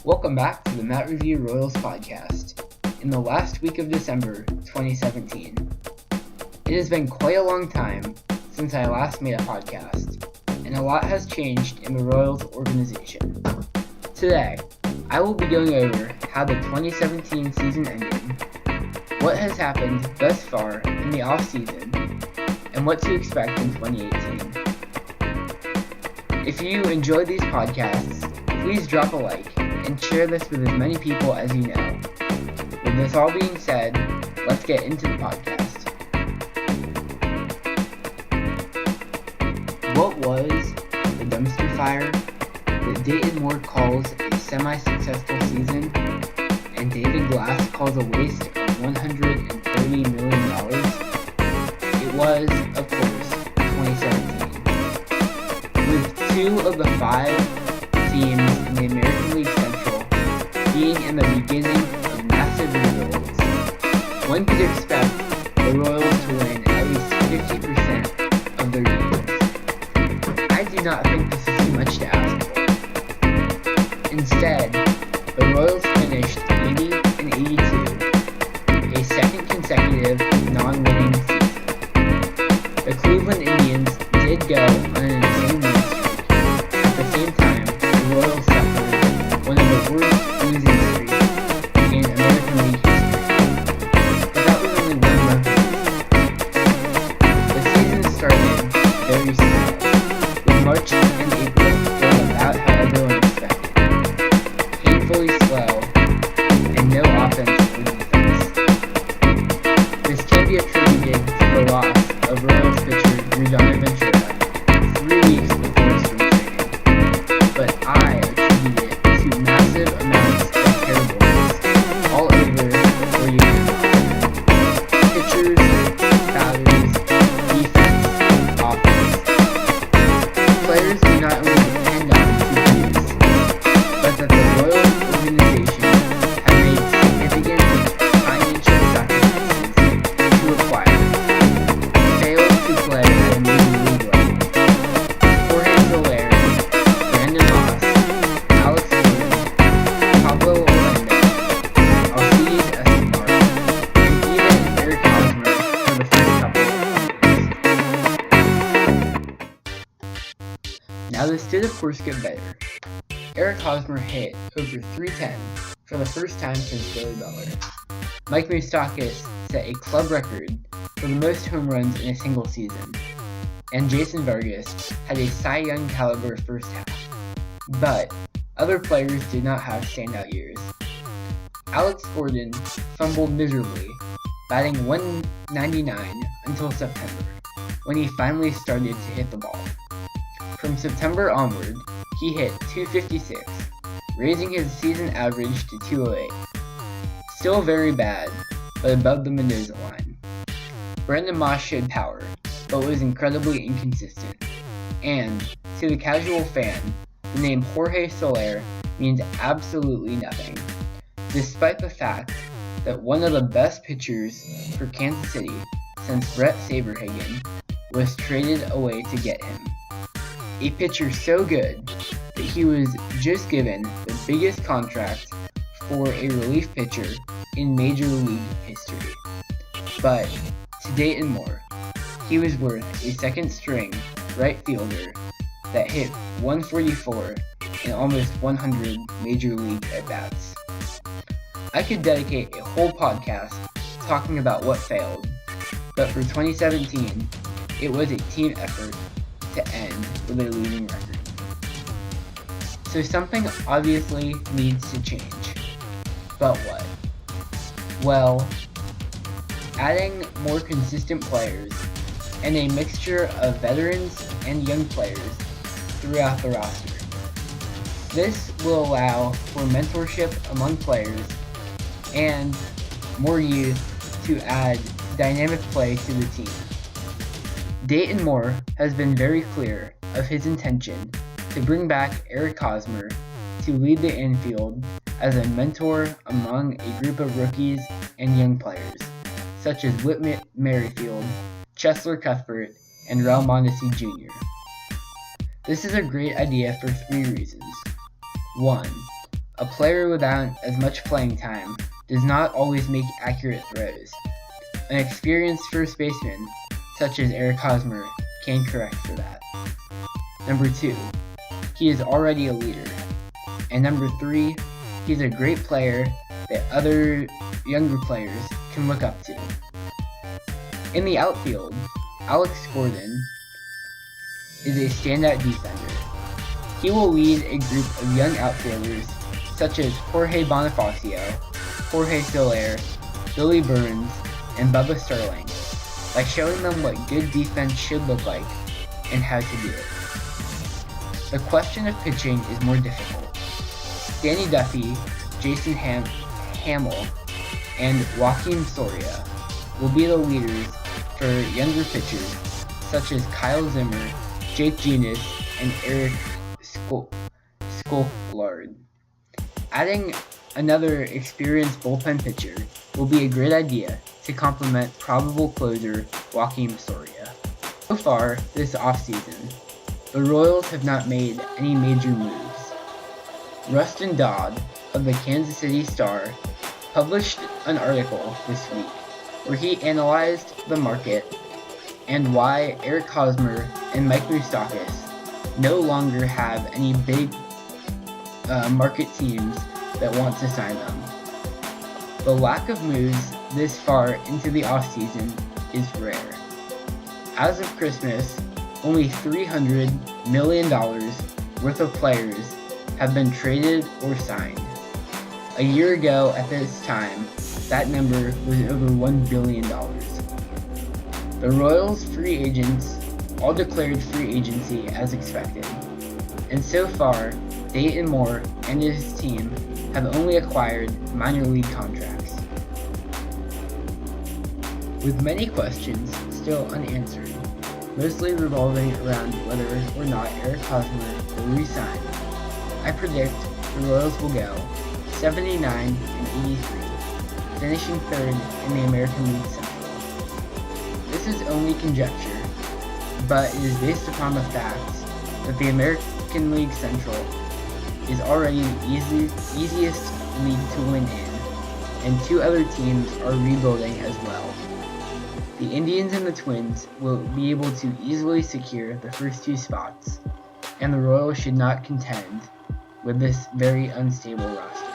Welcome back to the Matt Review Royals podcast. In the last week of December 2017, it has been quite a long time since I last made a podcast, and a lot has changed in the Royals organization. Today, I will be going over how the 2017 season ended, what has happened thus far in the off-season, and what to expect in 2018. If you enjoy these podcasts, please drop a like and share this with as many people as you know. With this all being said, let's get into the podcast. What was the dumpster fire that Dayton Moore calls a semi-successful season and David Glass calls a waste of $130 million? It was, of course, 2017. With 2 of the 5 teams in the American League Central being in the beginning of massive rebuilds, one could expect the Royals to win at least 50% of their games. I do not think this is too much to ask for. Instead, the Royals finished 80-82, a second consecutive non-winning season. The Cleveland Indians did go on an insane win streak. At the same time, the Royals suffered one of the worst losing streaks in American League history. But that was only one month. The season started very slow, with March and April going about how everyone expected. Painfully slow, and no offense or defense. This can be attributed to the loss of Royals pitcher Rustin Ventura 3 weeks before spring training, but I attribute it to massive amounts of terribleness all over the 4-year roster. Pitchers, batters, defense, offense. Players do not only depend on to produce, but that the Royals organization has made significant financial sacrifices to acquire. Failed to play at a major league level. Jorge Soler, Brandon Moss, Alex Gordon, Pablo Orlando, Alcides Escobar, and even Eric Hosmer for the first couple of years. Now this did of course get better. Eric Hosmer hit over .310 for the first time since Billy Beller. Mike Moustakas set a club record for the most home runs in a single season, and Jason Vargas had a Cy Young caliber first half. But other players did not have standout years. Alex Gordon fumbled miserably, batting .199 until September, when he finally started to hit the ball. From September onward, he hit .256, raising his season average to .208. Still very bad, but above the Mendoza line. Brandon Moss showed power, but was incredibly inconsistent. And, to the casual fan, the name Jorge Soler means absolutely nothing, despite the fact that one of the best pitchers for Kansas City since Brett Saberhagen was traded away to get him. A pitcher so good that he was just given the biggest contract for a relief pitcher in Major League history. But to Dayton Moore, he was worth a second-string right fielder that hit .144 in almost 100 Major League at-bats. I could dedicate a whole podcast talking about what failed, but for 2017, it was a team effort to end with a losing record. So something obviously needs to change. But what? Well, adding more consistent players and a mixture of veterans and young players throughout the roster. This will allow for mentorship among players and more youth to add dynamic play to the team. Dayton Moore has been very clear of his intention to bring back Eric Hosmer to lead the infield as a mentor among a group of rookies and young players, such as Whit Merrifield, Cheslor Cuthbert, and Raul Mondesi Jr. This is a great idea for 3 reasons. 1. A player without as much playing time does not always make accurate throws. An experienced first baseman, such as Eric Hosmer, can correct for that. Number 2, he is already a leader. And number 3, he's a great player that other younger players can look up to. In the outfield, Alex Gordon is a standout defender. He will lead a group of young outfielders such as Jorge Bonifacio, Jorge Soler, Billy Burns, and Bubba Sterling by showing them what good defense should look like and how to do it. The question of pitching is more difficult. Danny Duffy, Jason Hamill, and Joaquin Soria will be the leaders for younger pitchers such as Kyle Zimmer, Jake Genius, and Eric Skolard. Adding another experienced bullpen pitcher will be a great idea to complement probable closer Joaquin Soria. So far this offseason, the Royals have not made any major moves. Rustin Dodd of the Kansas City Star published an article this week where he analyzed the market and why Eric Hosmer and Mike Moustakas no longer have any big market teams that want to sign them. The lack of moves this far into the offseason is rare. As of Christmas, only $300 million worth of players have been traded or signed. A year ago at this time, that number was over $1 billion. The Royals' free agents all declared free agency as expected, and so far, Dayton Moore and his team have only acquired minor league contracts. With many questions still unanswered, mostly revolving around whether or not Eric Hosmer will re-sign, I predict the Royals will go 79 and 83, finishing third in the American League Central. This is only conjecture, but it is based upon the fact that the American League Central is already the easiest league to win in, and 2 other teams are rebuilding as well. The Indians and the Twins will be able to easily secure the first 2 spots, and the Royals should not contend with this very unstable roster.